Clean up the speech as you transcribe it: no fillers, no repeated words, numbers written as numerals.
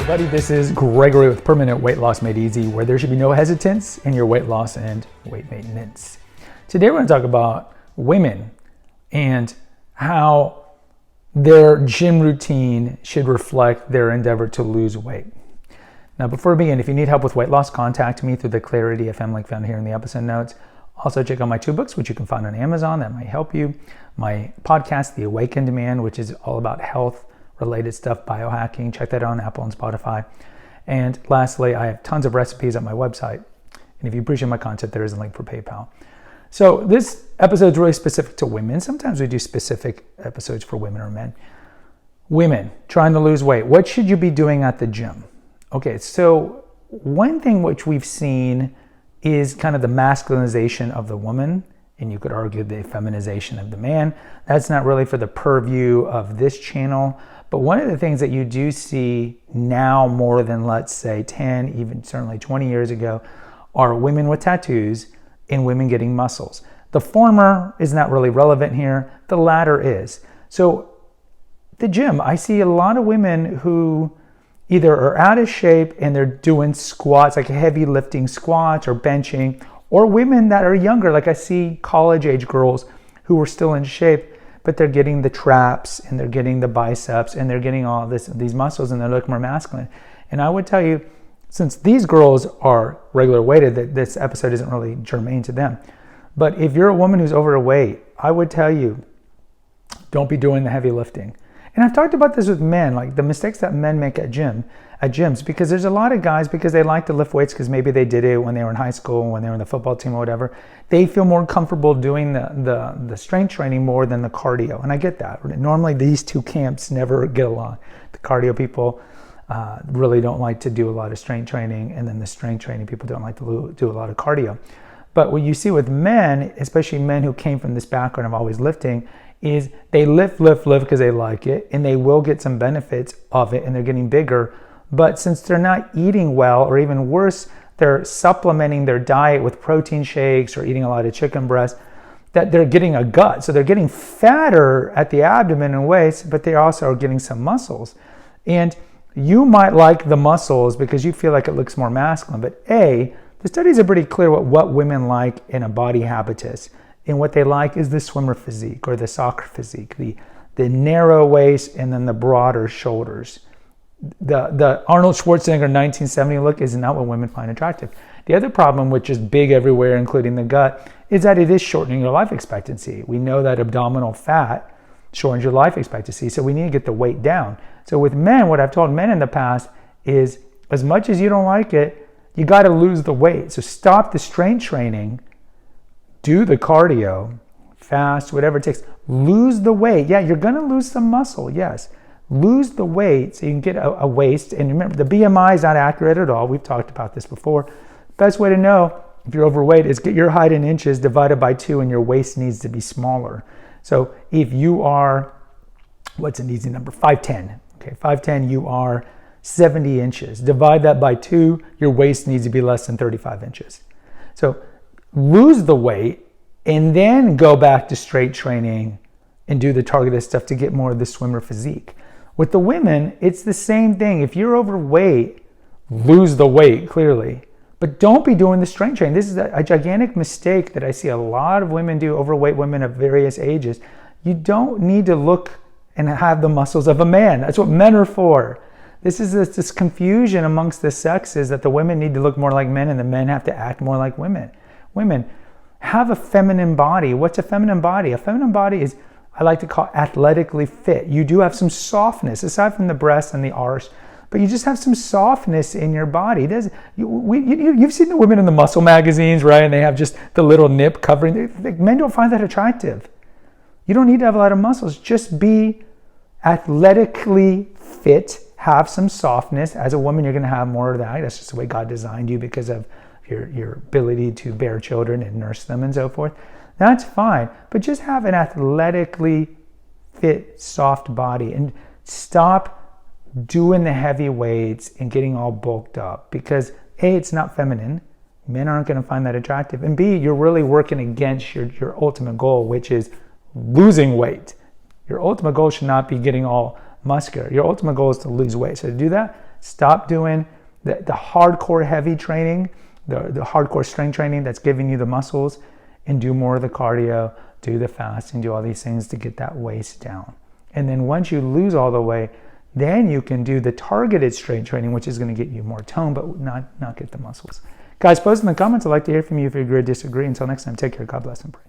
everybody, this is Gregory with Permanent Weight Loss Made Easy, where there should be no hesitance in your weight loss and weight maintenance. Today we're going to talk about women and how their gym routine should reflect their endeavor to lose weight. Now, before we begin, if you need help with weight loss, contact me through the Clarity FM link found here in the episode notes. Also, check out my 2 books, which you can find on Amazon. That might help you. My podcast, The Awakened Man, which is all about health-related stuff, biohacking. Check that out on Apple and Spotify. And lastly, I have tons of recipes at my website. And if you appreciate my content, there is a link for PayPal. So this episode is really specific to women. Sometimes we do specific episodes for women or men. Women trying to lose weight. What should you be doing at the gym? Okay, so one thing which we've seen is kind of the masculinization of the woman, and you could argue the feminization of the man. That's not really for the purview of this channel, but one of the things that you do see now more than, let's say, 10, even certainly 20 years ago, are women with tattoos and women getting muscles. The former is not really relevant here, the latter is. So the gym, I see a lot of women who either are out of shape and they're doing squats, like heavy lifting squats or benching, or women that are younger, like I see college age girls who are still in shape, but they're getting the traps and they're getting the biceps and they're getting all these muscles and they look more masculine. And I would tell you, since these girls are regular weighted, that this episode isn't really germane to them. But if you're a woman who's overweight, I would tell you, don't be doing the heavy lifting. And I've talked about this with men, like the mistakes that men make at gyms, because there's a lot of guys, because they like to lift weights because maybe they did it when they were in high school, when they were in the football team or whatever. They feel more comfortable doing the strength training more than the cardio. And I get that. Normally these two camps never get along. The cardio people really don't like to do a lot of strength training, and then the strength training people don't like to do a lot of cardio. But what you see with men, especially men who came from this background of always lifting, is they lift because they like it, and they will get some benefits of it, and they're getting bigger. But since they're not eating well, or even worse, they're supplementing their diet with protein shakes or eating a lot of chicken breast, that they're getting a gut. So they're getting fatter at the abdomen and waist, but they also are getting some muscles. And you might like the muscles because you feel like it looks more masculine, but the studies are pretty clear what women like in a body habitus. And what they like is the swimmer physique or the soccer physique, the narrow waist and then the broader shoulders. The Arnold Schwarzenegger 1970 look is not what women find attractive. The other problem, which is big everywhere, including the gut, is that it is shortening your life expectancy. We know that abdominal fat shortens your life expectancy, so we need to get the weight down. So with men, what I've told men in the past is, as much as you don't like it, you got to lose the weight. So stop the strength training. Do the cardio, fast, whatever it takes. Lose the weight. Yeah, you're going to lose some muscle, yes. Lose the weight so you can get a waist. And remember, the BMI is not accurate at all. We've talked about this before. Best way to know if you're overweight is get your height in inches divided by 2, and your waist needs to be smaller. So if you are, what's an easy number? 5'10". Okay, 5'10", you are 70 inches. Divide that by 2, your waist needs to be less than 35 inches. So lose the weight and then go back to straight training and do the targeted stuff to get more of the swimmer physique. With the women, it's the same thing. If you're overweight, lose the weight clearly, but don't be doing the strength training. This is a gigantic mistake that I see a lot of women do, overweight women of various ages. You don't need to look and have the muscles of a man. That's what men are for. This is this confusion amongst the sexes that the women need to look more like men and the men have to act more like women. Women, have a feminine body. What's a feminine body? A feminine body is, I like to call, athletically fit. You do have some softness, aside from the breasts and the arse, but you just have some softness in your body. You've seen the women in the muscle magazines, right? And they have just the little nip covering. Men don't find that attractive. You don't need to have a lot of muscles. Just be athletically fit, have some softness. As a woman, you're going to have more of that. That's just the way God designed you because of your ability to bear children and nurse them and so forth. That's fine, but just have an athletically fit, soft body, and stop doing the heavy weights and getting all bulked up, because A, it's not feminine. Men aren't going to find that attractive, and B, you're really working against your ultimate goal, which is losing weight. Your ultimate goal should not be getting all muscular. Your ultimate goal is to lose weight. So to do that, Stop doing the hardcore heavy training, the hardcore strength training that's giving you the muscles, and do more of the cardio, do the fasting, do all these things to get that waist down. And then once you lose all the weight, then you can do the targeted strength training, which is going to get you more tone, but not get the muscles. Guys, post in the comments. I'd like to hear from you if you agree or disagree. Until next time, take care. God bless and pray.